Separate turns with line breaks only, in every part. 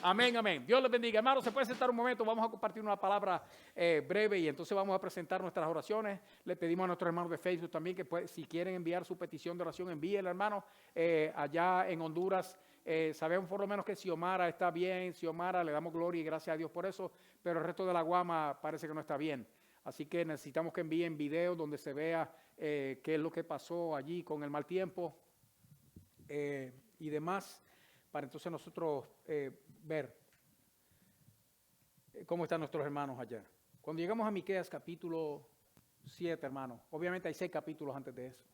Amén, amén. Dios les bendiga. Hermanos, se puede sentar un momento. Vamos a compartir una palabra breve y entonces vamos a presentar nuestras oraciones. Le pedimos a nuestros hermanos de Facebook también que si quieren enviar su petición de oración, envíenla, hermano. Allá en Honduras sabemos por lo menos que Xiomara está bien. Xiomara, le damos gloria y gracias a Dios por eso, pero el resto de la Guama parece que no está bien. Así que necesitamos que envíen videos donde se vea qué es lo que pasó allí con el mal tiempo y demás, para entonces nosotros ver cómo están nuestros hermanos allá. Cuando llegamos a Miqueas capítulo 7, hermano, obviamente hay 6 capítulos antes de eso.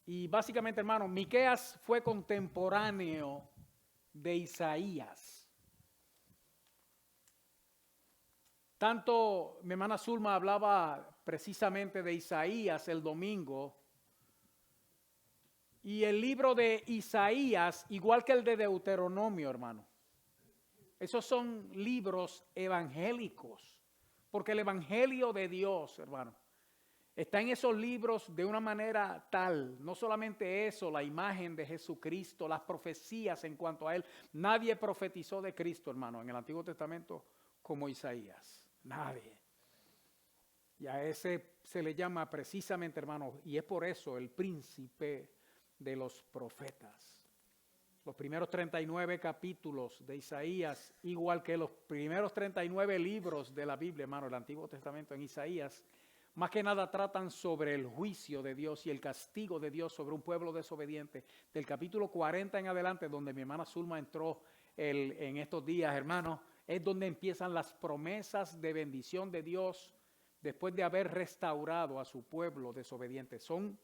Y básicamente, hermano, Miqueas fue contemporáneo de Isaías. Tanto mi hermana Zulma hablaba precisamente de Isaías el domingo. Y el libro de Isaías, igual que el de Deuteronomio, hermano. Esos son libros evangélicos. Porque el evangelio de Dios, hermano, está en esos libros de una manera tal. No solamente eso, la imagen de Jesucristo, las profecías en cuanto a Él. Nadie profetizó de Cristo, hermano, en el Antiguo Testamento como Isaías. Nadie. Y a ese se le llama precisamente, hermano, y es por eso el príncipe de los profetas. Los primeros 39 capítulos de Isaías, igual que los primeros 39 libros de la Biblia, hermano, el Antiguo Testamento en Isaías, más que nada tratan sobre el juicio de Dios y el castigo de Dios sobre un pueblo desobediente. Del capítulo 40 en adelante, donde mi hermana Zulma entró en estos días, hermano, es donde empiezan las promesas de bendición de Dios después de haber restaurado a su pueblo desobediente. Son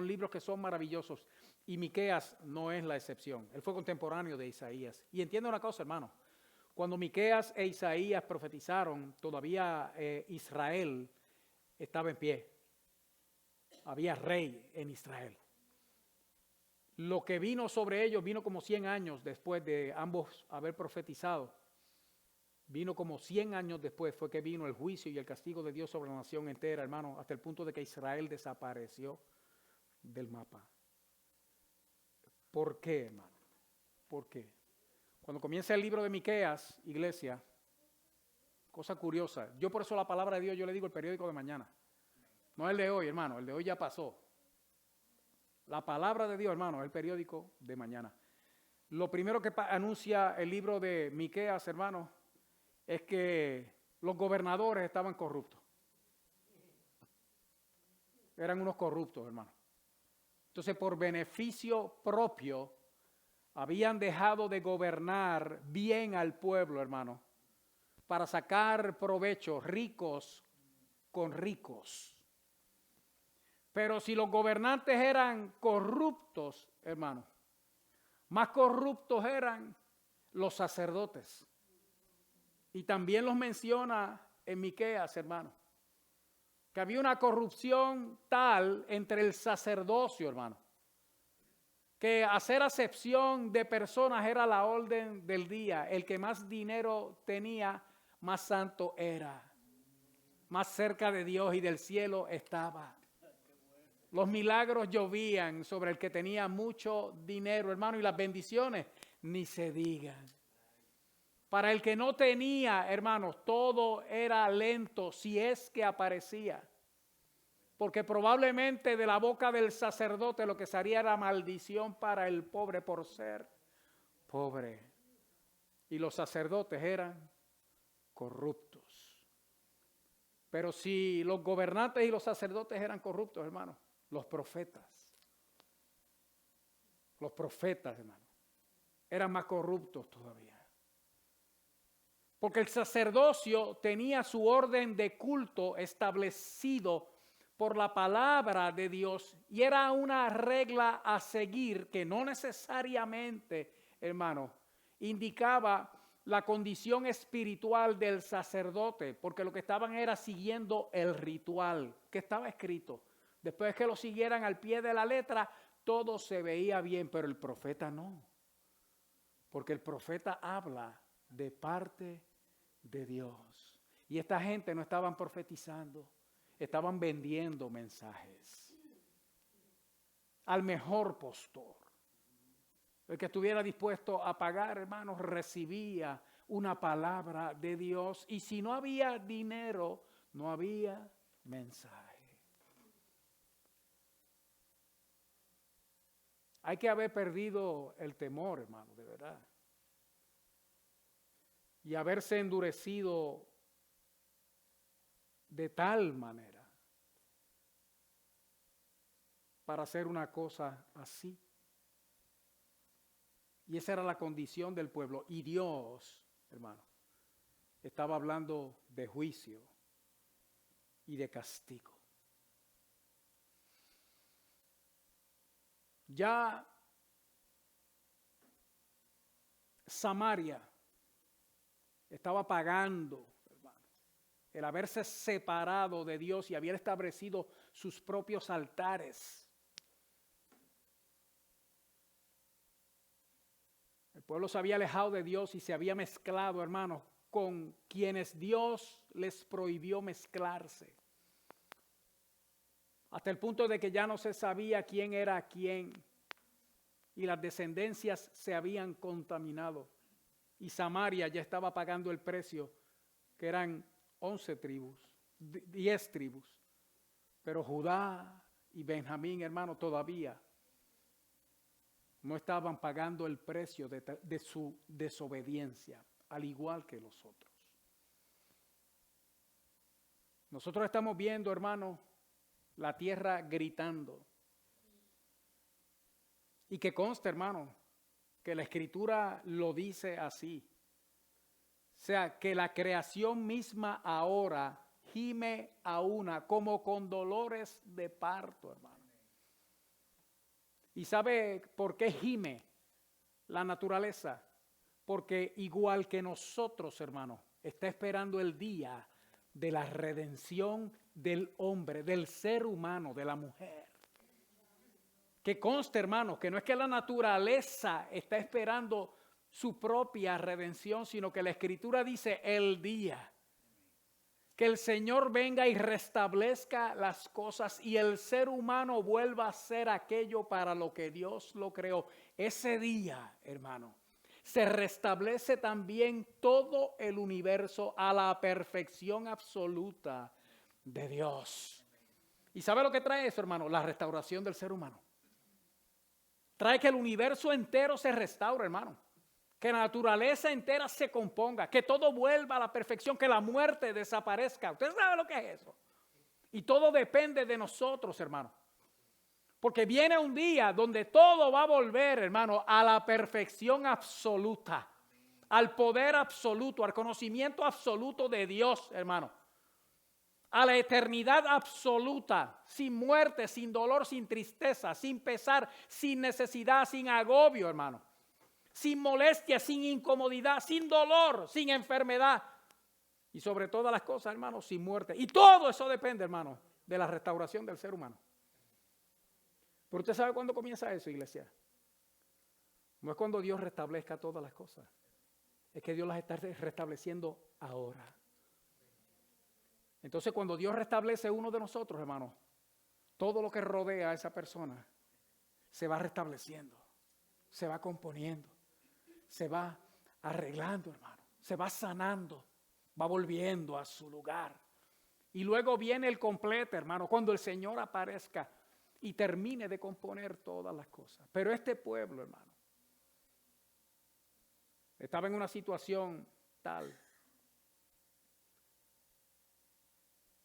libros que son maravillosos y Miqueas no es la excepción. Él fue contemporáneo de Isaías. Y entiende una cosa, hermano. Cuando Miqueas e Isaías profetizaron, todavía Israel estaba en pie. Había rey en Israel. Lo que vino sobre ellos vino como 100 años después de ambos haber profetizado. Vino como 100 años después, fue que vino el juicio y el castigo de Dios sobre la nación entera, hermano, hasta el punto de que Israel desapareció del mapa. ¿Por qué, hermano? ¿Por qué? Cuando comienza el libro de Miqueas, iglesia, cosa curiosa, yo por eso la palabra de Dios yo le digo el periódico de mañana. No el de hoy, hermano, el de hoy ya pasó. La palabra de Dios, hermano, es el periódico de mañana. Lo primero que anuncia el libro de Miqueas, hermano, es que los gobernadores estaban corruptos. Eran unos corruptos, hermano. Entonces, por beneficio propio, habían dejado de gobernar bien al pueblo, hermano, para sacar provecho, ricos con ricos. Pero si los gobernantes eran corruptos, hermano, más corruptos eran los sacerdotes. Y también los menciona en Miqueas, hermano, que había una corrupción tal entre el sacerdocio, hermano, que hacer acepción de personas era la orden del día. El que más dinero tenía, más santo era. Más cerca de Dios y del cielo estaba. Los milagros llovían sobre el que tenía mucho dinero, hermano, y las bendiciones ni se digan. Para el que no tenía, hermanos, todo era lento, si es que aparecía. Porque probablemente de la boca del sacerdote lo que salía era maldición para el pobre por ser pobre. Y los sacerdotes eran corruptos. Pero si los gobernantes y los sacerdotes eran corruptos, hermanos, los profetas, hermanos, eran más corruptos todavía. Porque el sacerdocio tenía su orden de culto establecido por la palabra de Dios y era una regla a seguir que no necesariamente, hermano, indicaba la condición espiritual del sacerdote, porque lo que estaban era siguiendo el ritual que estaba escrito. Después que lo siguieran al pie de la letra, todo se veía bien, pero el profeta no. Porque el profeta habla de parte de Dios. Y esta gente no estaban profetizando, estaban vendiendo mensajes al mejor postor. El que estuviera dispuesto a pagar, hermanos, recibía una palabra de Dios. Y si no había dinero, no había mensaje. Hay que haber perdido el temor, hermano, de verdad. Y haberse endurecido de tal manera para hacer una cosa así. Y esa era la condición del pueblo. Y Dios, hermano, estaba hablando de juicio y de castigo. Ya Samaria estaba pagando, hermano, el haberse separado de Dios y haber establecido sus propios altares. El pueblo se había alejado de Dios y se había mezclado, hermanos, con quienes Dios les prohibió mezclarse. Hasta el punto de que ya no se sabía quién era quién. Y las descendencias se habían contaminado. Y Samaria ya estaba pagando el precio, que eran 11 tribus, 10 tribus. Pero Judá y Benjamín, hermano, todavía no estaban pagando el precio de su desobediencia, al igual que los otros. Nosotros estamos viendo, hermano, la tierra gritando. Y que conste, hermano, que la Escritura lo dice así. O sea, que la creación misma ahora gime a una como con dolores de parto, hermano. ¿Y sabe por qué gime la naturaleza? Porque igual que nosotros, hermano, está esperando el día de la redención del hombre, del ser humano, de la mujer. Que conste, hermano, que no es que la naturaleza está esperando su propia redención, sino que la Escritura dice el día que el Señor venga y restablezca las cosas y el ser humano vuelva a ser aquello para lo que Dios lo creó. Ese día, hermano, se restablece también todo el universo a la perfección absoluta de Dios. ¿Y sabe lo que trae eso, hermano? La restauración del ser humano. Trae que el universo entero se restaure, hermano. Que la naturaleza entera se componga, que todo vuelva a la perfección, que la muerte desaparezca. ¿Usted sabe lo que es eso? Y todo depende de nosotros, hermano. Porque viene un día donde todo va a volver, hermano, a la perfección absoluta, al poder absoluto, al conocimiento absoluto de Dios, hermano. A la eternidad absoluta, sin muerte, sin dolor, sin tristeza, sin pesar, sin necesidad, sin agobio, hermano. Sin molestia, sin incomodidad, sin dolor, sin enfermedad. Y sobre todas las cosas, hermano, sin muerte. Y todo eso depende, hermano, de la restauración del ser humano. Pero usted sabe cuándo comienza eso, iglesia. No es cuando Dios restablezca todas las cosas. Es que Dios las está restableciendo ahora. Entonces, cuando Dios restablece uno de nosotros, hermano, todo lo que rodea a esa persona se va restableciendo, se va componiendo. Se va arreglando, hermano. Se va sanando. Va volviendo a su lugar. Y luego viene el completo, hermano. Cuando el Señor aparezca y termine de componer todas las cosas. Pero este pueblo, hermano, estaba en una situación tal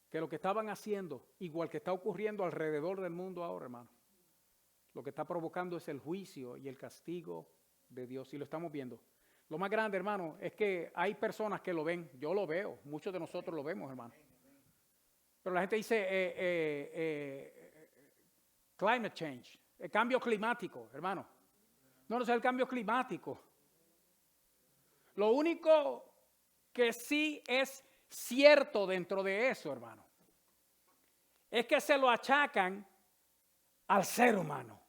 que lo que estaban haciendo, igual que está ocurriendo alrededor del mundo ahora, hermano, lo que está provocando es el juicio y el castigo de Dios, y lo estamos viendo. Lo más grande, hermano, es que hay personas que lo ven. Yo lo veo, muchos de nosotros lo vemos, hermano. Pero la gente dice climate change, el cambio climático, hermano. No es el cambio climático. Lo único que sí es cierto dentro de eso, hermano, es que se lo achacan al ser humano.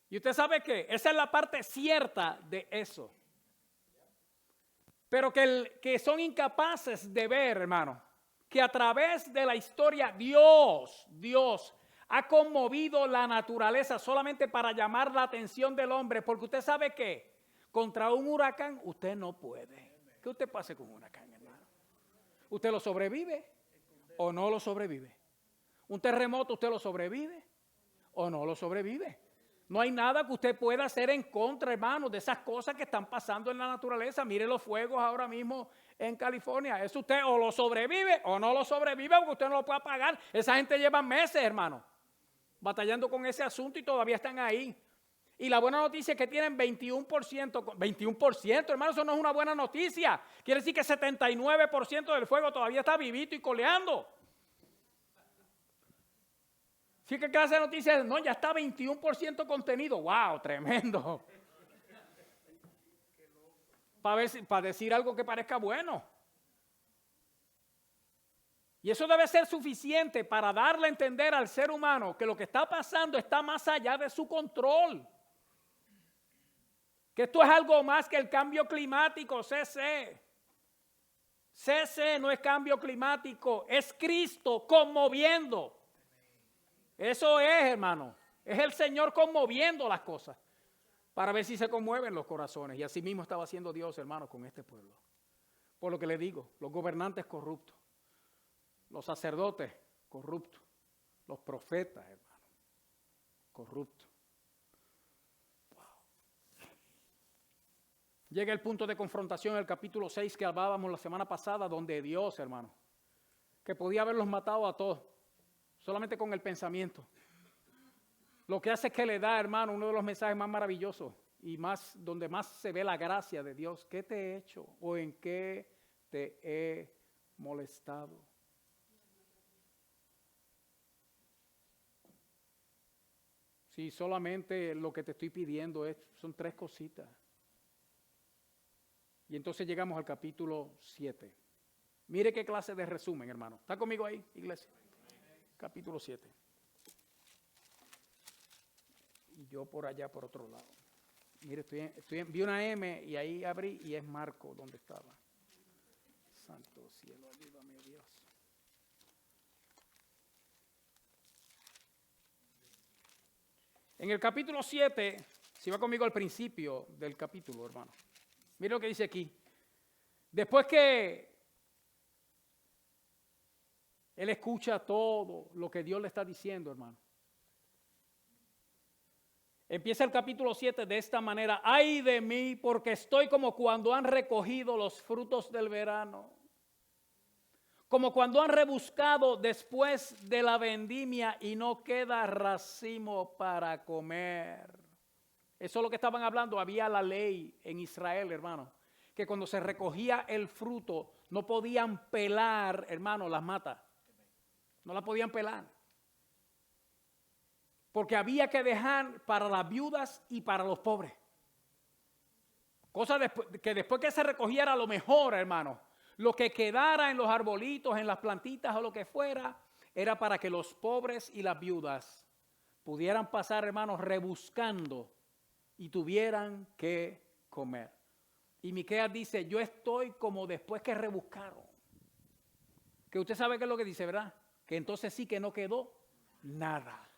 Y usted sabe que esa es la parte cierta de eso. Pero que son incapaces de ver, hermano, que a través de la historia Dios ha conmovido la naturaleza solamente para llamar la atención del hombre, porque usted sabe que contra un huracán usted no puede. ¿Qué usted pase con un huracán, hermano? ¿Usted lo sobrevive o no lo sobrevive? ¿Un terremoto usted lo sobrevive o no lo sobrevive? No hay nada que usted pueda hacer en contra, hermano, de esas cosas que están pasando en la naturaleza. Mire los fuegos ahora mismo en California. Eso usted o lo sobrevive o no lo sobrevive, porque usted no lo puede apagar. Esa gente lleva meses, hermano, batallando con ese asunto y todavía están ahí. Y la buena noticia es que tienen 21%. 21%, hermano, eso no es una buena noticia. Quiere decir que 79% del fuego todavía está vivito y coleando. ¿Sí qué clase de noticias? No, ya está 21% contenido. ¡Wow! Tremendo. Para decir algo que parezca bueno. Y eso debe ser suficiente para darle a entender al ser humano que lo que está pasando está más allá de su control. Que esto es algo más que el cambio climático, CC. CC no es cambio climático, es Cristo conmoviendo. Eso es, hermano. Es el Señor conmoviendo las cosas para ver si se conmueven los corazones. Y así mismo estaba haciendo Dios, hermano, con este pueblo. Por lo que le digo, los gobernantes corruptos, los sacerdotes corruptos, los profetas, hermano, corruptos. Llega el punto de confrontación en el capítulo 6 que hablábamos la semana pasada, donde Dios, hermano, que podía haberlos matado a todos, solamente con el pensamiento. Lo que hace es que le da, hermano, uno de los mensajes más maravillosos y más donde más se ve la gracia de Dios. ¿Qué te he hecho o en qué te he molestado? Sí, solamente lo que te estoy pidiendo son 3 cositas. Y entonces llegamos al capítulo 7. Mire qué clase de resumen, hermano. ¿Está conmigo ahí, iglesia? Capítulo 7. Y yo por allá, por otro lado. Mire, vi una M y ahí abrí y es Marco donde estaba. Santo cielo, ayúdame, Dios. En el capítulo 7, si va conmigo al principio del capítulo, hermano. Mire lo que dice aquí. Después que él escucha todo lo que Dios le está diciendo, hermano. Empieza el capítulo 7 de esta manera. Ay de mí, porque estoy como cuando han recogido los frutos del verano. Como cuando han rebuscado después de la vendimia y no queda racimo para comer. Eso es lo que estaban hablando. Había la ley en Israel, hermano, que cuando se recogía el fruto no podían pelar, hermano, las matas. No la podían pelar. Porque había que dejar para las viudas y para los pobres. Cosa que después que se recogiera lo mejor, hermano, lo que quedara en los arbolitos, en las plantitas o lo que fuera, era para que los pobres y las viudas pudieran pasar, hermanos, rebuscando y tuvieran que comer. Y Miqueas dice, yo estoy como después que rebuscaron. Que usted sabe qué es lo que dice, ¿verdad? Que entonces sí que no quedó nada.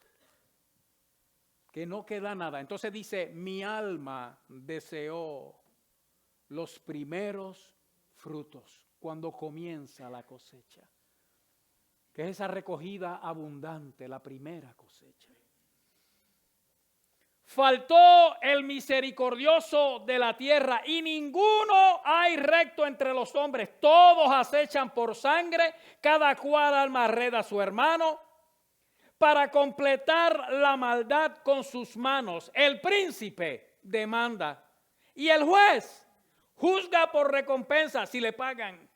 Que no queda nada. Entonces dice, mi alma deseó los primeros frutos cuando comienza la cosecha. Que es esa recogida abundante, la primera cosecha. Faltó el misericordioso de la tierra y ninguno hay recto entre los hombres. Todos acechan por sangre, cada cual alma a su hermano para completar la maldad con sus manos. El príncipe demanda y el juez juzga por recompensa si le pagan.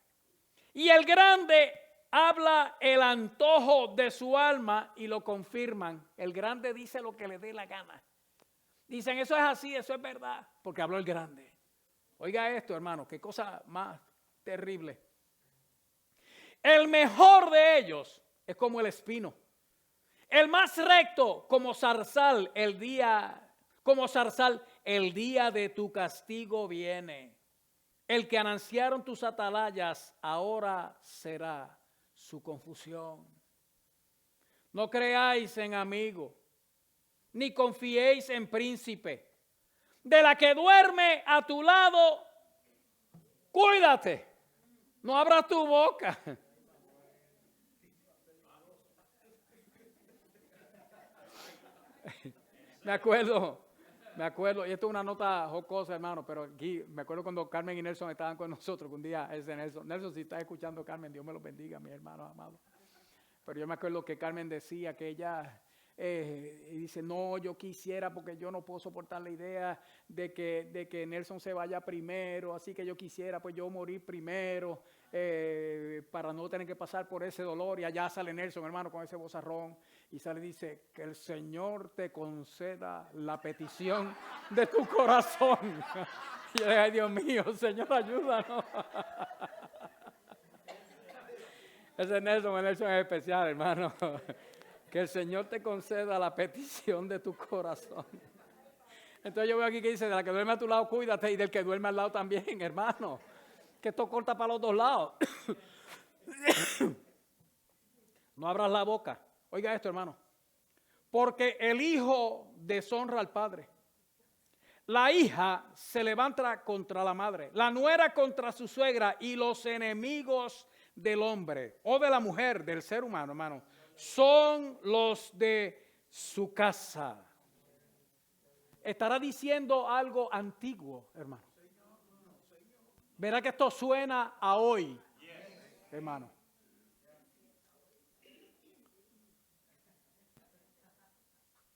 Y el grande habla el antojo de su alma y lo confirman. El grande dice lo que le dé la gana. Dicen, eso es así, eso es verdad, porque habló el grande. Oiga esto, hermano, qué cosa más terrible. El mejor de ellos es como el espino. El más recto como zarzal el día de tu castigo viene. El que anunciaron tus atalayas ahora será su confusión. No creáis en amigo, ni confiéis en príncipe. De la que duerme a tu lado, cuídate. No abras tu boca. Me acuerdo, y esto es una nota jocosa, hermano, pero aquí me acuerdo cuando Carmen y Nelson estaban con nosotros, que un día ese Nelson, si estás escuchando, Carmen, Dios me lo bendiga, mi hermano amado. Pero yo me acuerdo que Carmen decía que ella dice, no, yo quisiera, porque yo no puedo soportar la idea de que Nelson se vaya primero, así que yo quisiera pues yo morir primero para no tener que pasar por ese dolor. Y allá sale Nelson, hermano, con ese vozarrón, y sale y dice, que el Señor te conceda la petición de tu corazón. Y yo le digo, ay, Dios mío, Señor, ayúdanos. Ese Nelson es especial, hermano. Que el Señor te conceda la petición de tu corazón. Entonces yo veo aquí que dice, de la que duerme a tu lado, cuídate, y del que duerme al lado también, hermano. Que esto corta para los dos lados. No abras la boca. Oiga esto, hermano. Porque el hijo deshonra al padre. La hija se levanta contra la madre. La nuera contra su suegra, y los enemigos del hombre o de la mujer, del ser humano, hermano, son los de su casa. Estará diciendo algo antiguo, hermano. Verá que esto suena a hoy, hermano.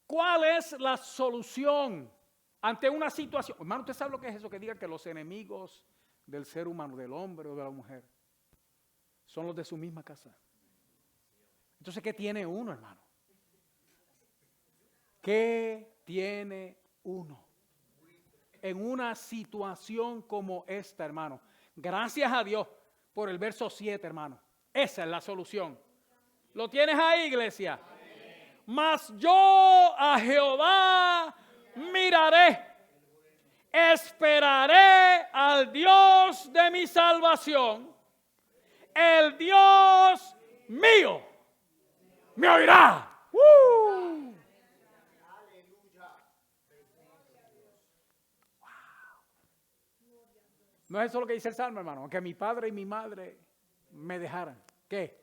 ¿Cuál es la solución ante una situación? Hermano, ¿usted sabe lo que es eso? Que diga que los enemigos del ser humano, del hombre o de la mujer, son los de su misma casa. Entonces, ¿qué tiene uno, hermano? ¿Qué tiene uno en una situación como esta, hermano? Gracias a Dios por el verso 7, hermano. Esa es la solución. ¿Lo tienes ahí, iglesia? Mas yo a Jehová miraré, esperaré al Dios de mi salvación. El Dios mío me oirá. No es eso lo que dice el Salmo, hermano. Que mi padre y mi madre me dejaran. ¿Qué?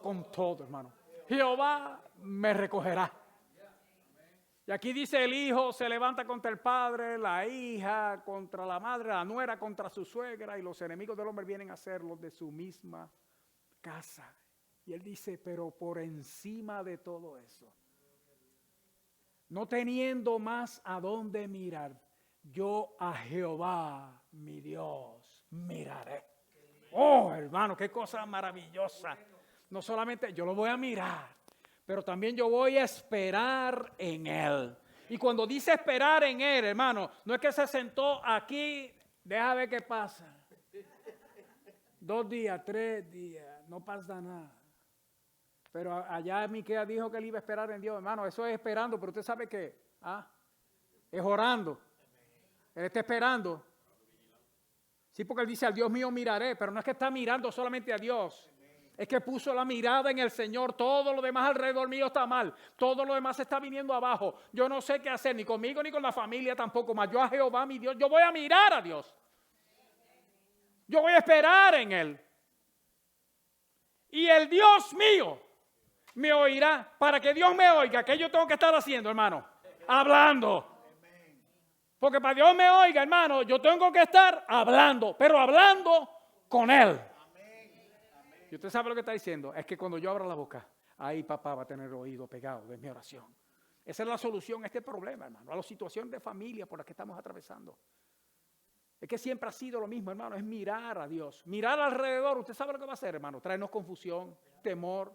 Con todo, hermano. Jehová me recogerá. Y aquí dice, el hijo se levanta contra el padre, la hija contra la madre, la nuera contra su suegra, y los enemigos del hombre vienen a ser los de su misma casa. Y él dice, pero por encima de todo eso, no teniendo más a dónde mirar, yo a Jehová, mi Dios, miraré. Oh, hermano, qué cosa maravillosa. No solamente yo lo voy a mirar, pero también yo voy a esperar en Él. Y cuando dice esperar en Él, hermano, no es que se sentó aquí, deja ver qué pasa. 2 días, 3 días, no pasa nada. Pero allá Miqueas dijo que él iba a esperar en Dios, hermano. Eso es esperando, pero usted sabe que es orando. Él está esperando. Sí, porque él dice, al Dios mío miraré, pero no es que está mirando solamente a Dios. Es que puso la mirada en el Señor. Todo lo demás alrededor mío está mal. Todo lo demás está viniendo abajo. Yo no sé qué hacer, ni conmigo ni con la familia tampoco. Mas yo a Jehová, mi Dios, yo voy a mirar a Dios. Yo voy a esperar en Él. Y el Dios mío me oirá. Para que Dios me oiga, ¿qué yo tengo que estar haciendo, hermano? Hablando. Porque para Dios me oiga, hermano, yo tengo que estar hablando, pero hablando con Él. Y usted sabe lo que está diciendo, es que cuando yo abra la boca, ahí papá va a tener el oído pegado de mi oración. Esa es la solución a este problema, hermano, a la situación de familia por la que estamos atravesando. Es que siempre ha sido lo mismo, hermano, es mirar a Dios. Mirar alrededor, usted sabe lo que va a hacer, hermano, traernos confusión, temor,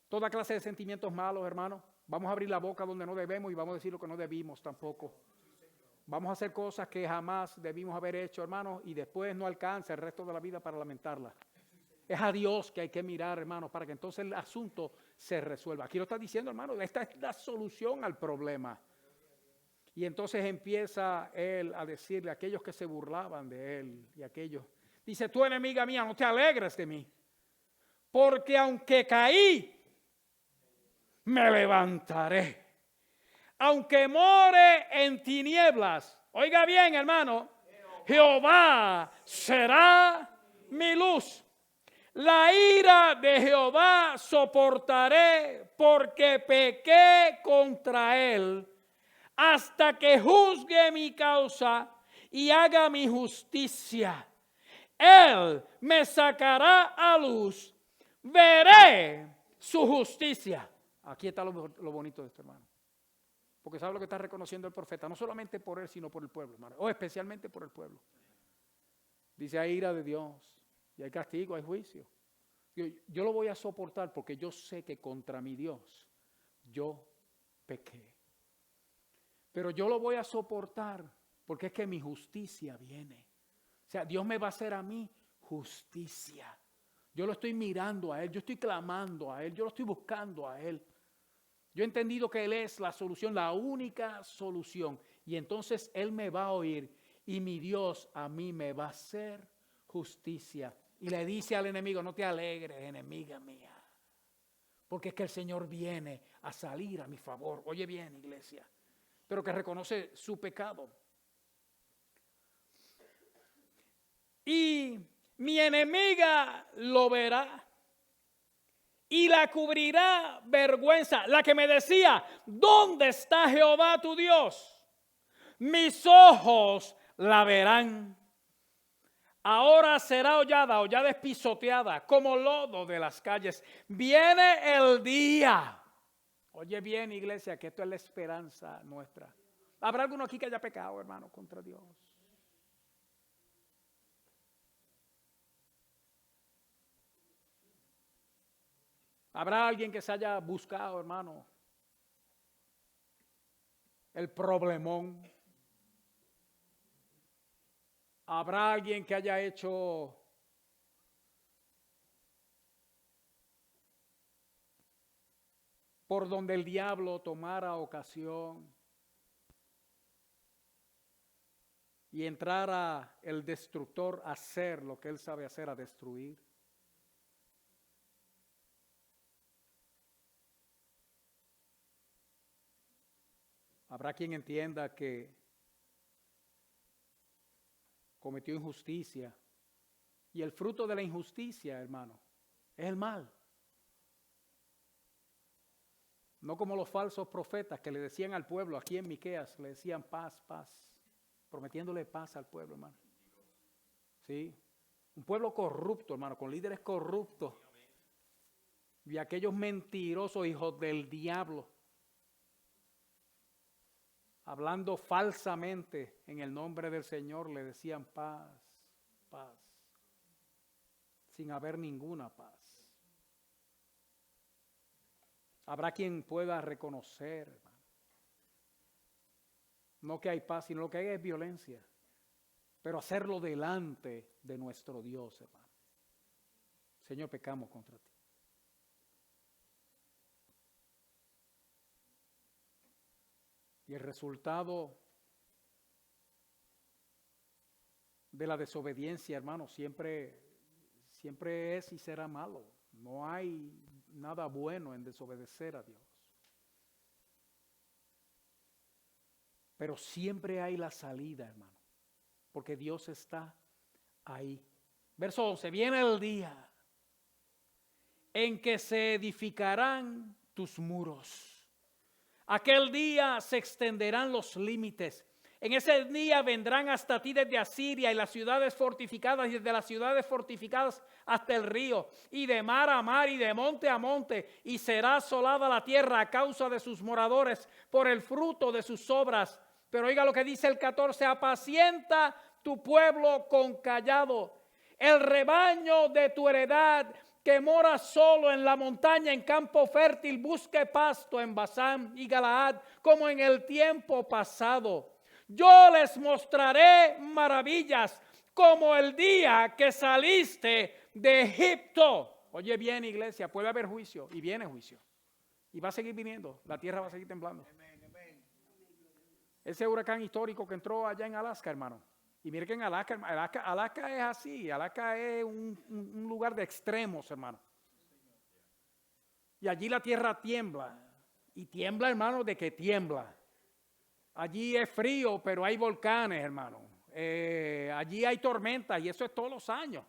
toda clase de sentimientos malos, hermano. Vamos a abrir la boca donde no debemos y vamos a decir lo que no debimos tampoco. Vamos a hacer cosas que jamás debimos haber hecho, hermano, y después no alcanza el resto de la vida para lamentarlas. Es a Dios que hay que mirar, hermano, para que entonces el asunto se resuelva. Aquí lo está diciendo, hermano, esta es la solución al problema. Y entonces empieza él a decirle a aquellos que se burlaban de él y aquellos. Dice, tú enemiga mía, no te alegres de mí, porque aunque caí, me levantaré. Aunque more en tinieblas, oiga bien, hermano, Jehová será mi luz. La ira de Jehová soportaré porque pequé contra él, hasta que juzgue mi causa y haga mi justicia. Él me sacará a luz, veré su justicia. Aquí está lo bonito de esto, hermano. Porque sabe lo que está reconociendo el profeta, no solamente por él, sino por el pueblo, hermano, o especialmente por el pueblo. Dice, hay ira de Dios, y hay castigo, hay juicio. Yo lo voy a soportar porque yo sé que contra mi Dios yo pequé. Pero yo lo voy a soportar porque es que mi justicia viene. O sea, Dios me va a hacer a mí justicia. Yo lo estoy mirando a Él, yo estoy clamando a Él, yo lo estoy buscando a Él. Yo he entendido que Él es la solución, la única solución. Y entonces Él me va a oír y mi Dios a mí me va a hacer justicia. Y le dice al enemigo, no te alegres, enemiga mía. Porque es que el Señor viene a salir a mi favor. Oye bien, iglesia. Pero que reconoce su pecado. Y mi enemiga lo verá y la cubrirá vergüenza. La que me decía, ¿dónde está Jehová tu Dios? Mis ojos la verán. Ahora será hollada es pisoteada como lodo de las calles. Viene el día. Oye bien, iglesia, que esto es la esperanza nuestra. ¿Habrá alguno aquí que haya pecado, hermano, contra Dios? ¿Habrá alguien que se haya buscado, hermano, el problemón? ¿Habrá alguien que haya hecho por donde el diablo tomara ocasión y entrara el destructor a hacer lo que él sabe hacer, a destruir? Habrá quien entienda que cometió injusticia y el fruto de la injusticia, hermano, es el mal. No como los falsos profetas que le decían al pueblo, aquí en Miqueas, le decían paz, paz, prometiéndole paz al pueblo, hermano. Sí, un pueblo corrupto, hermano, con líderes corruptos y aquellos mentirosos hijos del diablo, hablando falsamente en el nombre del Señor, le decían paz, paz, sin haber ninguna paz. Habrá quien pueda reconocer, hermano, no que hay paz, sino lo que hay es violencia, pero hacerlo delante de nuestro Dios, hermano. Señor, pecamos contra ti. Y el resultado de la desobediencia, hermano, siempre es y será malo. No hay nada bueno en desobedecer a Dios. Pero siempre hay la salida, hermano, porque Dios está ahí. Verso 11, viene el día en que se edificarán tus muros. Aquel día se extenderán los límites. En ese día vendrán hasta ti desde Asiria y las ciudades fortificadas, y desde las ciudades fortificadas hasta el río, y de mar a mar y de monte a monte, y será asolada la tierra a causa de sus moradores por el fruto de sus obras. Pero oiga lo que dice el 14, apacienta tu pueblo con callado, el rebaño de tu heredad que mora solo en la montaña, en campo fértil, busque pasto en Basán y Galaad, como en el tiempo pasado. Yo les mostraré maravillas, como el día que saliste de Egipto. Oye bien, iglesia, puede haber juicio, y viene juicio, y va a seguir viniendo, la tierra va a seguir temblando. Ese huracán histórico que entró allá en Alaska, hermano. Y mire que en Alaska es así, Alaska es un lugar de extremos, hermano. Y allí la tierra tiembla. Y tiembla, hermano, de que tiembla. Allí es frío, pero hay volcanes, hermano. Allí hay tormentas y eso es todos los años.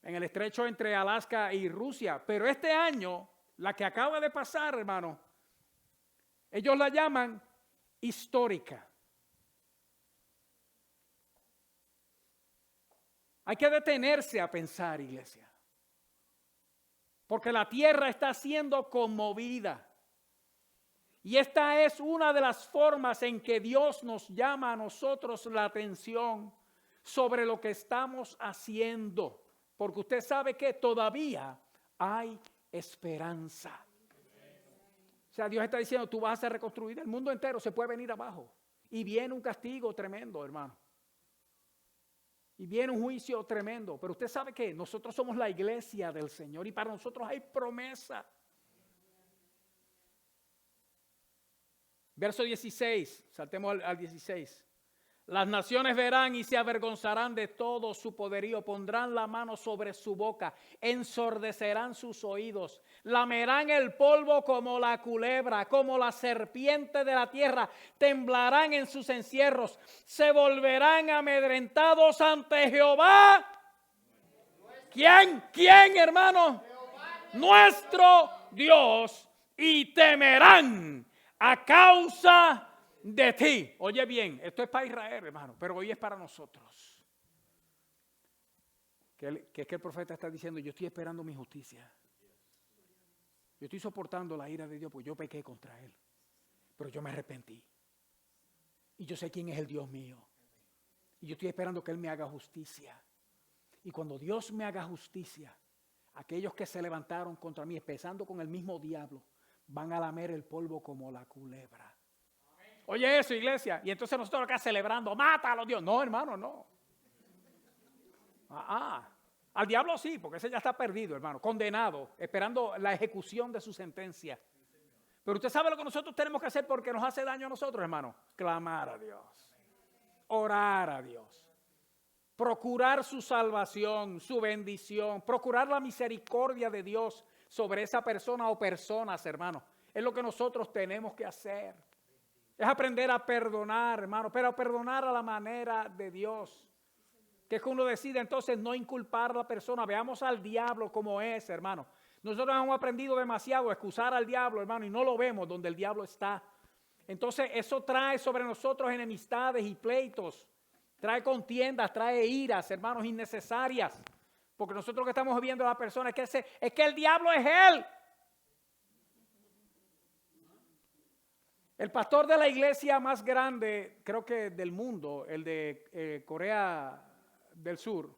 En el estrecho entre Alaska y Rusia. Pero este año, la que acaba de pasar, hermano, ellos la llaman histórica. Hay que detenerse a pensar, iglesia. Porque la tierra está siendo conmovida. Y esta es una de las formas en que Dios nos llama a nosotros la atención sobre lo que estamos haciendo. Porque usted sabe que todavía hay esperanza. O sea, Dios está diciendo, tú vas a reconstruir el mundo entero, se puede venir abajo. Y viene un castigo tremendo, hermano. Y viene un juicio tremendo. Pero usted sabe que nosotros somos la iglesia del Señor y para nosotros hay promesa. Verso 16, saltemos al 16. Las naciones verán y se avergonzarán de todo su poderío, pondrán la mano sobre su boca, ensordecerán sus oídos, lamerán el polvo como la culebra, como la serpiente de la tierra, temblarán en sus encierros, se volverán amedrentados ante Jehová. ¿Quién? ¿Quién, hermano? Nuestro Dios, y temerán a causa de ti. Oye bien, esto es para Israel, hermano, pero hoy es para nosotros. Que es que el profeta está diciendo, yo estoy esperando mi justicia. Yo estoy soportando la ira de Dios, porque yo pequé contra él. Pero yo me arrepentí. Y yo sé quién es el Dios mío. Y yo estoy esperando que él me haga justicia. Y cuando Dios me haga justicia, aquellos que se levantaron contra mí, empezando con el mismo diablo, van a lamer el polvo como la culebra. Oye eso, iglesia. Y entonces nosotros acá celebrando, mátalo, Dios. No, hermano, no. Al diablo sí, porque ese ya está perdido, hermano, condenado, esperando la ejecución de su sentencia. Pero usted sabe lo que nosotros tenemos que hacer porque nos hace daño a nosotros, hermano. Clamar a Dios. Orar a Dios. Procurar su salvación, su bendición. Procurar la misericordia de Dios sobre esa persona o personas, hermano. Es lo que nosotros tenemos que hacer. Es aprender a perdonar, hermano, pero perdonar a la manera de Dios. Que es que uno decide entonces no inculpar a la persona. Veamos al diablo como es, hermano. Nosotros hemos aprendido demasiado a excusar al diablo, hermano, y no lo vemos donde el diablo está. Entonces eso trae sobre nosotros enemistades y pleitos. Trae contiendas, trae iras, hermanos, innecesarias. Porque nosotros que estamos viendo a la persona es que el diablo es él. El pastor de la iglesia más grande, creo que del mundo, el de Corea del Sur.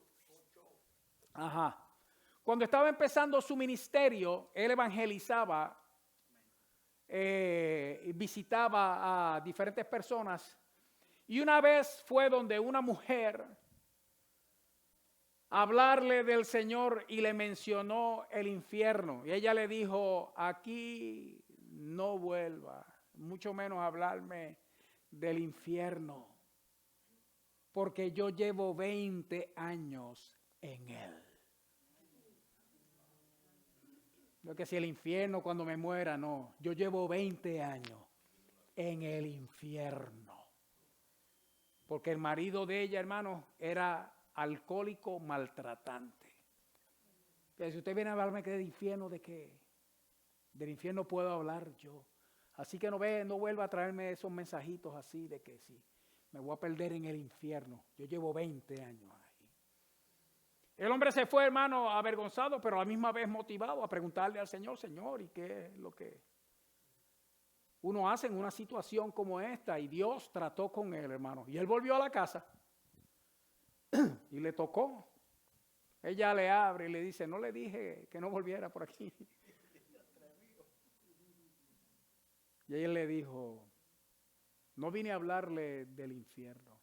Cuando estaba empezando su ministerio, él evangelizaba, visitaba a diferentes personas. Y una vez fue donde una mujer a hablarle del Señor y le mencionó el infierno. Y ella le dijo, aquí no vuelva. Mucho menos hablarme del infierno, porque yo llevo 20 años en él. Lo que si el infierno cuando me muera, no, yo llevo 20 años en el infierno. Porque el marido de ella, hermano, era alcohólico maltratante. Pero si usted viene a hablarme que del infierno, ¿de qué? Del infierno puedo hablar yo. Así que no vuelva a traerme esos mensajitos así de que sí, me voy a perder en el infierno. Yo llevo 20 años ahí. El hombre se fue, hermano, avergonzado, pero a la misma vez motivado a preguntarle al Señor, Señor, ¿y qué es lo que uno hace en una situación como esta? Y Dios trató con él, hermano. Y él volvió a la casa y le tocó. Ella le abre y le dice, no le dije que no volviera por aquí. Y él le dijo, no vine a hablarle del infierno.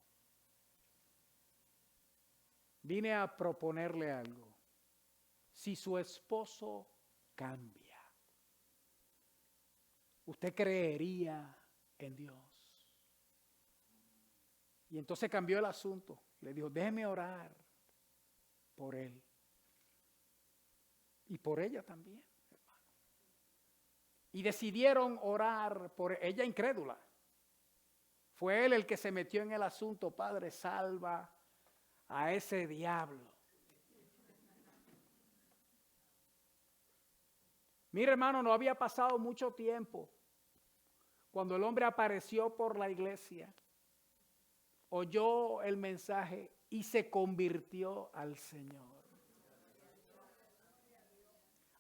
Vine a proponerle algo. Si su esposo cambia, ¿usted creería en Dios? Y entonces cambió el asunto. Le dijo, déjeme orar por él. Y por ella también. y decidieron orar por ella incrédula. Fue él el que se metió en el asunto. Padre, salva a ese diablo. Mira, hermano, no había pasado mucho tiempo cuando el hombre apareció por la iglesia, oyó el mensaje y se convirtió al Señor.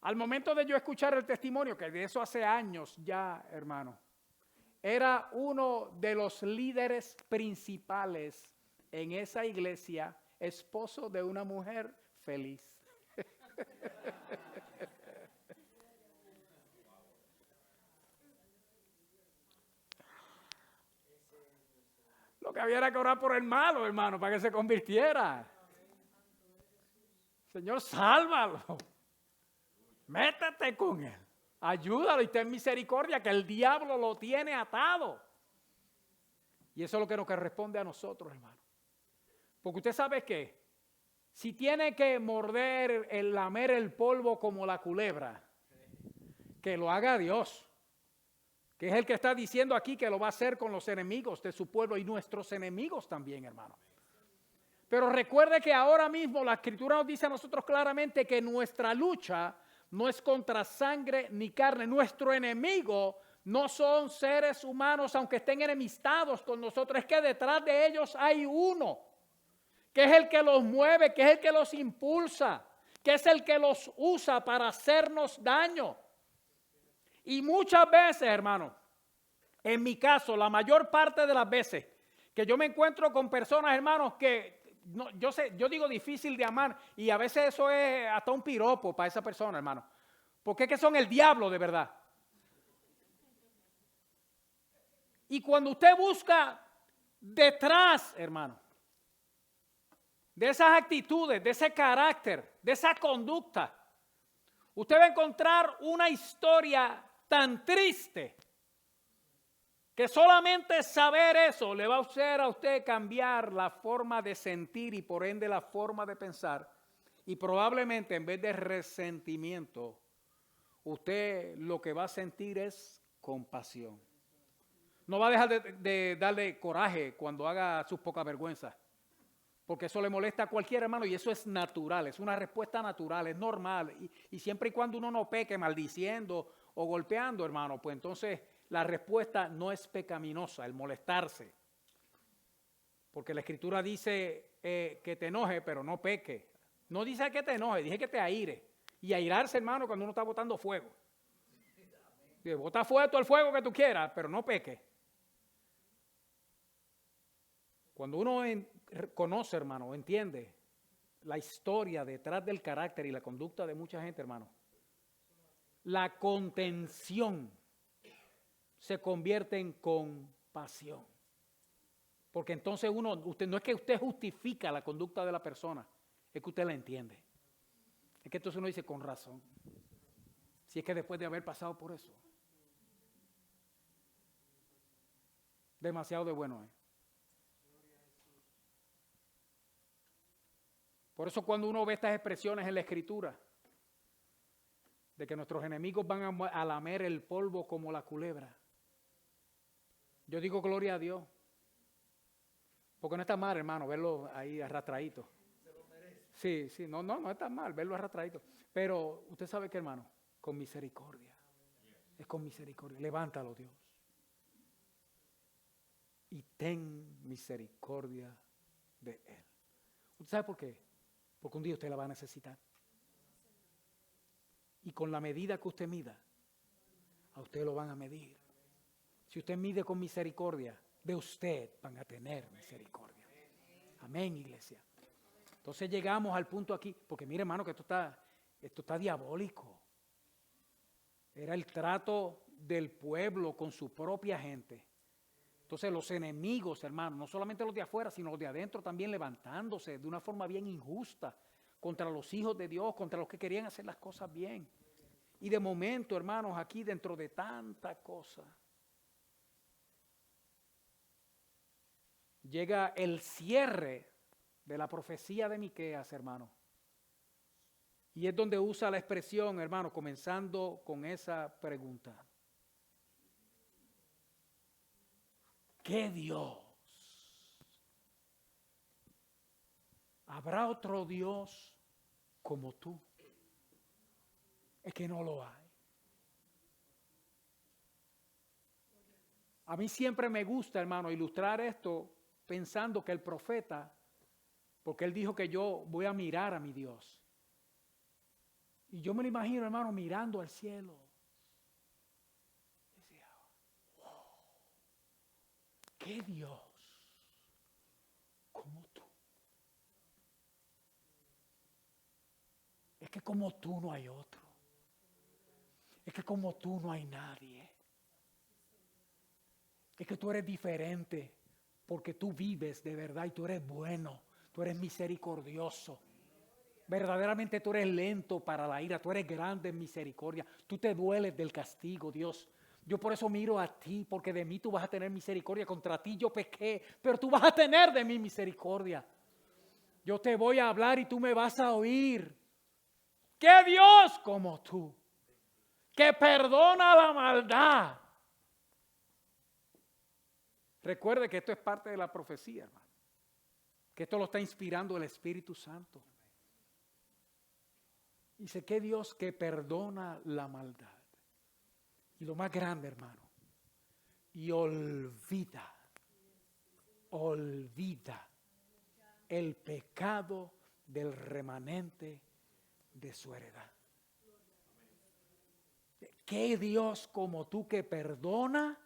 Al momento de yo escuchar el testimonio, que de eso hace años ya, hermano, era uno de los líderes principales en esa iglesia, esposo de una mujer feliz. Lo que había era que orar por el malo, hermano, para que se convirtiera. Señor, sálvalo. Métete con él. Ayúdalo y ten misericordia, que el diablo lo tiene atado. Y eso es lo que nos corresponde a nosotros, hermano. Porque usted sabe que si tiene que morder, lamer el polvo como la culebra, que lo haga Dios. Que es el que está diciendo aquí que lo va a hacer con los enemigos de su pueblo y nuestros enemigos también, hermano. Pero recuerde que ahora mismo la Escritura nos dice a nosotros claramente que nuestra lucha no es contra sangre ni carne. Nuestro enemigo no son seres humanos, aunque estén enemistados con nosotros. Es que detrás de ellos hay uno, que es el que los mueve, que es el que los impulsa, que es el que los usa para hacernos daño. Y muchas veces, hermano, en mi caso, la mayor parte de las veces que yo me encuentro con personas, hermanos, que no, yo digo difícil de amar, y a veces eso es hasta un piropo para esa persona, hermano, porque es que son el diablo de verdad. Y cuando usted busca detrás, hermano, de esas actitudes, de ese carácter, de esa conducta, usted va a encontrar una historia tan triste que solamente saber eso le va a hacer a usted cambiar la forma de sentir y por ende la forma de pensar, y probablemente en vez de resentimiento usted lo que va a sentir es compasión. No va a dejar de darle coraje cuando haga sus pocas vergüenzas, porque eso le molesta a cualquier hermano y eso es natural, es una respuesta natural, es normal. Y siempre y cuando uno no peque maldiciendo o golpeando, hermano, pues entonces la respuesta no es pecaminosa, el molestarse. Porque la Escritura dice que te enoje, pero no peque. No dice que te enoje, dice que te aire. Y airarse, hermano, cuando uno está botando fuego. Bota fuego todo el fuego que tú quieras, pero no peque. Cuando uno conoce, hermano, entiende la historia detrás del carácter y la conducta de mucha gente, hermano, la contención se convierte en compasión. Porque entonces usted no es que usted justifica la conducta de la persona, es que usted la entiende. Es que entonces uno dice con razón. Si es que después de haber pasado por eso, demasiado de bueno es. Por eso cuando uno ve estas expresiones en la Escritura, de que nuestros enemigos van a lamer el polvo como la culebra, yo digo gloria a Dios. Porque no está mal, hermano, verlo ahí arrastradito. Sí, no está mal verlo arrastradito. Pero usted sabe que, hermano, con misericordia. Es con misericordia. Levántalo, Dios. Y ten misericordia de él. ¿Usted sabe por qué? Porque un día usted la va a necesitar. Y con la medida que usted mida, a usted lo van a medir. Si usted mide con misericordia, de usted van a tener misericordia. Amén, iglesia. Entonces llegamos al punto aquí, porque mire, hermano, que esto está diabólico. Era el trato del pueblo con su propia gente. Entonces los enemigos, hermano, no solamente los de afuera, sino los de adentro también levantándose de una forma bien injusta contra los hijos de Dios, contra los que querían hacer las cosas bien. Y de momento, hermanos, aquí dentro de tanta cosa, llega el cierre de la profecía de Miqueas, hermano. Y es donde usa la expresión, hermano, comenzando con esa pregunta. ¿qué Dios? ¿Habrá otro Dios como tú? Es que no lo hay. A mí siempre me gusta, hermano, ilustrar esto pensando que el profeta, porque él dijo que yo voy a mirar a mi Dios. Y yo me lo imagino, hermano, mirando al cielo. Decía, wow, ¿qué Dios como tú? Es que como tú no hay otro. Es que como tú no hay nadie. Es que tú eres diferente porque tú vives de verdad y tú eres bueno, tú eres misericordioso. Verdaderamente tú eres lento para la ira, tú eres grande en misericordia, tú te dueles del castigo, Dios. Yo por eso miro a ti, porque de mí tú vas a tener misericordia, contra ti yo pequé, pero tú vas a tener de mí misericordia. Yo te voy a hablar y tú me vas a oír. ¿Qué Dios como tú? Que perdona la maldad. Recuerde que esto es parte de la profecía, hermano. Que esto lo está inspirando el Espíritu Santo. Dice que Dios que perdona la maldad. Y lo más grande, hermano. Y olvida el pecado del remanente de su heredad. ¿Qué Dios como tú que perdona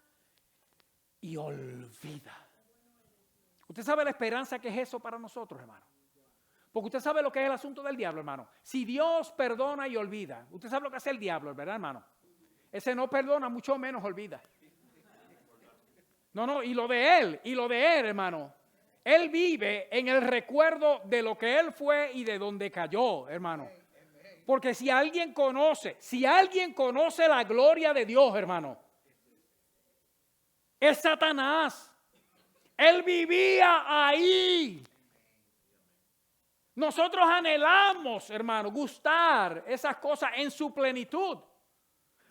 y olvida? ¿Usted sabe la esperanza que es eso para nosotros, hermano? Porque usted sabe lo que es el asunto del diablo, hermano. Si Dios perdona y olvida, usted sabe lo que hace el diablo, ¿verdad, hermano? Ese no perdona, mucho menos olvida. No, y lo de él, hermano. Él vive en el recuerdo de lo que él fue y de donde cayó, hermano. Porque si alguien conoce la gloria de Dios, hermano, es Satanás. Él vivía ahí. Nosotros anhelamos, hermano, gustar esas cosas en su plenitud.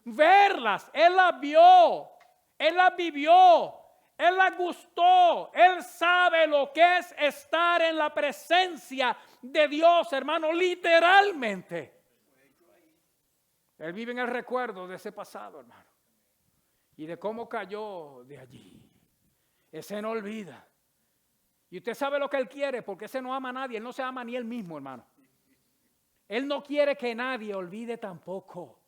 Verlas, Él las vio, Él las vivió, Él las gustó. Él sabe lo que es estar en la presencia de Dios, hermano, literalmente. Él vive en el recuerdo de ese pasado, hermano. Y de cómo cayó de allí. Ese no olvida. Y usted sabe lo que él quiere, porque ese no ama a nadie. Él no se ama ni él mismo, hermano. Él no quiere que nadie olvide tampoco.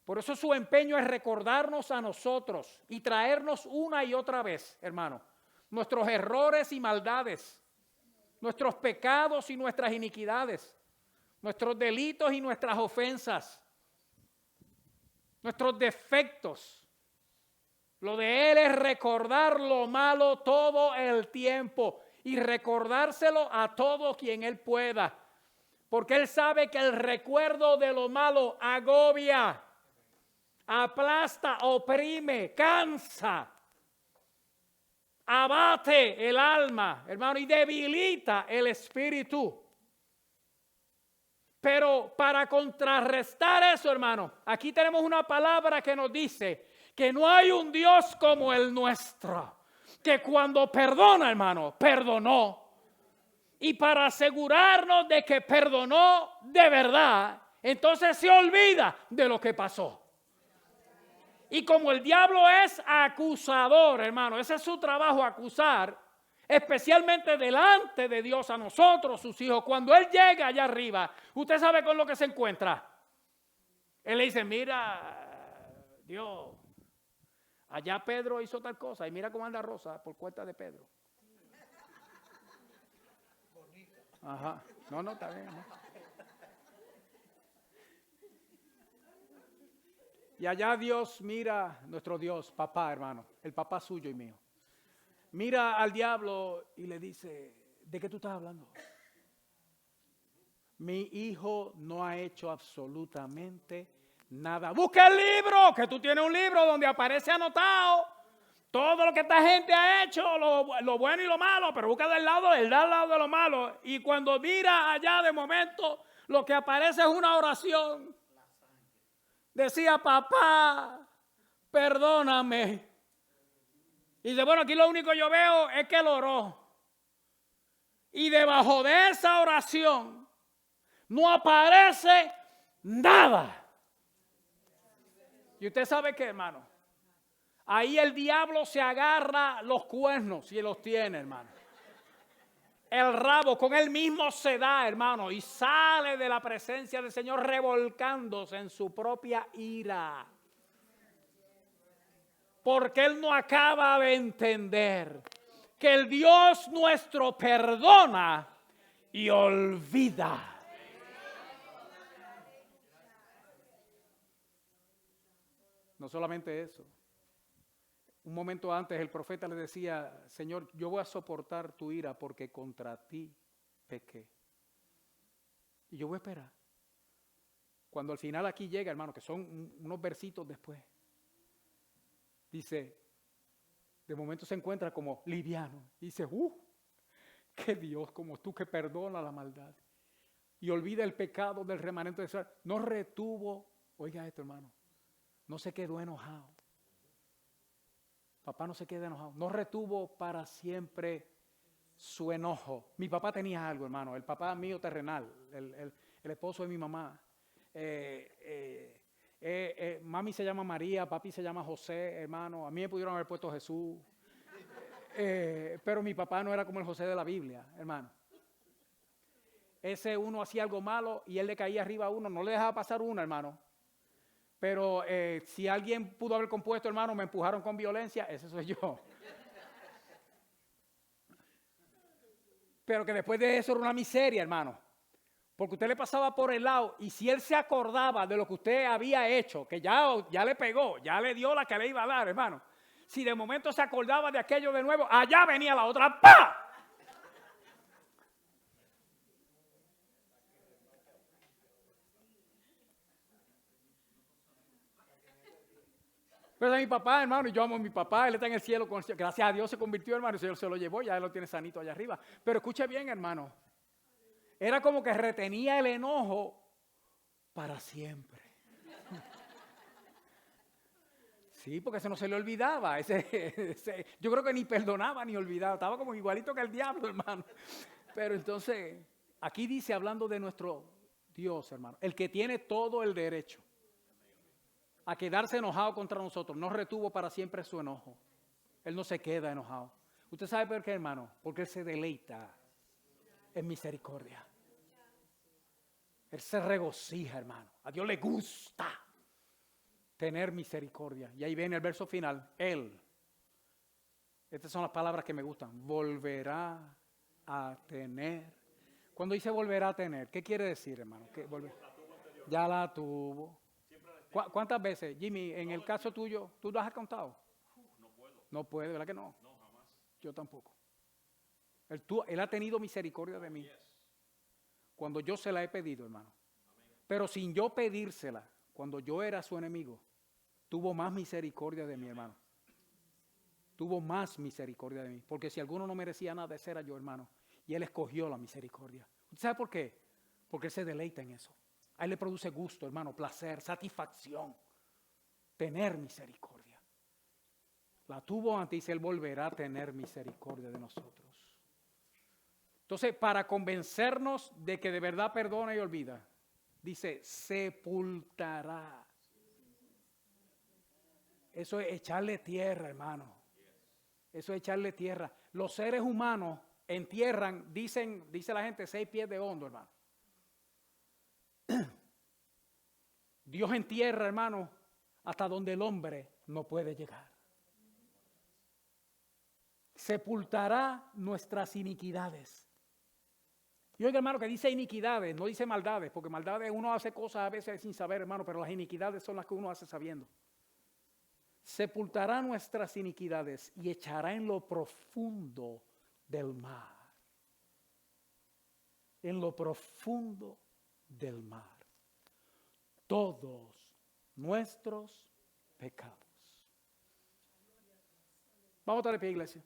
Por eso su empeño es recordarnos a nosotros y traernos una y otra vez, hermano, nuestros errores y maldades, nuestros pecados y nuestras iniquidades, nuestros delitos y nuestras ofensas, nuestros defectos. Lo de Él es recordar lo malo todo el tiempo y recordárselo a todo quien Él pueda. Porque Él sabe que el recuerdo de lo malo agobia, aplasta, oprime, cansa, abate el alma, hermano, y debilita el espíritu. Pero para contrarrestar eso, hermano, aquí tenemos una palabra que nos dice que no hay un Dios como el nuestro, que cuando perdona, hermano, perdonó. Y para asegurarnos de que perdonó de verdad, entonces se olvida de lo que pasó. Y como el diablo es acusador, hermano, ese es su trabajo, acusar, especialmente delante de Dios a nosotros, sus hijos. Cuando Él llega allá arriba, usted sabe con lo que se encuentra. Él le dice, mira, Dios, allá Pedro hizo tal cosa y mira cómo anda Rosa por cuenta de Pedro. Ajá. No, está bien. ¿No? Y allá Dios mira, nuestro Dios, papá, hermano, el papá suyo y mío. Mira al diablo y le dice, ¿de qué tú estás hablando? Mi hijo no ha hecho absolutamente nada. Busca el libro, que tú tienes un libro donde aparece anotado todo lo que esta gente ha hecho, lo bueno y lo malo, pero busca del lado de lo malo. Y cuando mira allá de momento, lo que aparece es una oración. Decía, papá, perdóname. Y dice, bueno, aquí lo único que yo veo es que él oró. Y debajo de esa oración no aparece nada. Y usted sabe qué, hermano. Ahí el diablo se agarra los cuernos y los tiene, hermano. El rabo con él mismo se da, hermano, y sale de la presencia del Señor revolcándose en su propia ira. Porque él no acaba de entender que el Dios nuestro perdona y olvida. No solamente eso. Un momento antes el profeta le decía, Señor, yo voy a soportar tu ira porque contra ti pequé. Y yo voy a esperar. Cuando al final aquí llega, hermano, que son unos versitos después, dice, de momento se encuentra como liviano. Dice, qué Dios como tú que perdona la maldad y olvida el pecado del remanente de Israel. No retuvo, oiga esto, hermano, no se quedó enojado. Papá no se queda enojado. No retuvo para siempre su enojo. Mi papá tenía algo, hermano. El papá mío terrenal, el esposo de mi mamá. Mami se llama María, papi se llama José, hermano. A mí me pudieron haber puesto Jesús. Pero mi papá no era como el José de la Biblia, hermano. Ese uno hacía algo malo y él le caía arriba a uno. No le dejaba pasar uno, hermano. Pero si alguien pudo haber compuesto, hermano, me empujaron con violencia, ese soy yo. Pero que después de eso era una miseria, hermano. Porque usted le pasaba por el lado y si él se acordaba de lo que usted había hecho, que ya le pegó, ya le dio la que le iba a dar, hermano. Si de momento se acordaba de aquello de nuevo, allá venía la otra, ¡pah! Pero es mi papá, hermano, y yo amo a mi papá, él está en el cielo, gracias a Dios se convirtió, hermano, el Señor se lo llevó, ya él lo tiene sanito allá arriba. Pero escuche bien, hermano, era como que retenía el enojo para siempre. Sí, porque eso no se le olvidaba, yo creo que ni perdonaba ni olvidaba, estaba como igualito que el diablo, hermano. Pero entonces, aquí dice, hablando de nuestro Dios, hermano, el que tiene todo el derecho a quedarse enojado contra nosotros, no retuvo para siempre su enojo. Él no se queda enojado. ¿Usted sabe por qué, hermano? Porque Él se deleita en misericordia. Él se regocija, hermano. A Dios le gusta tener misericordia. Y ahí viene el verso final. Él, estas son las palabras que me gustan, volverá a tener. Cuando dice volverá a tener, ¿qué quiere decir, hermano? Ya la tuvo. ¿Cuántas veces, Jimmy, en el caso tuyo, tú lo has contado?
No puedo.
No puede, ¿verdad que no?
No, jamás.
Yo tampoco. Él ha tenido misericordia de mí. Cuando yo se la he pedido, hermano. Pero sin yo pedírsela, cuando yo era su enemigo, tuvo más misericordia de mí, hermano. Tuvo más misericordia de mí. Porque si alguno no merecía nada, ese era yo, hermano. Y Él escogió la misericordia. ¿Usted sabe por qué? Porque Él se deleita en eso. A Él le produce gusto, hermano, placer, satisfacción. Tener misericordia. La tuvo antes y Él volverá a tener misericordia de nosotros. Entonces, para convencernos de que de verdad perdona y olvida, dice, sepultará. Eso es echarle tierra, hermano. Eso es echarle tierra. Los seres humanos entierran, dice la gente, 6 pies de hondo, hermano. Dios entierra, hermano, hasta donde el hombre no puede llegar. Sepultará nuestras iniquidades. Y oiga, hermano, que dice iniquidades, no dice maldades, porque maldades uno hace cosas a veces sin saber, hermano, pero las iniquidades son las que uno hace sabiendo. Sepultará nuestras iniquidades y echará en lo profundo del mar. En lo profundo del mar. Todos nuestros pecados. Vamos a estar de pie, iglesia.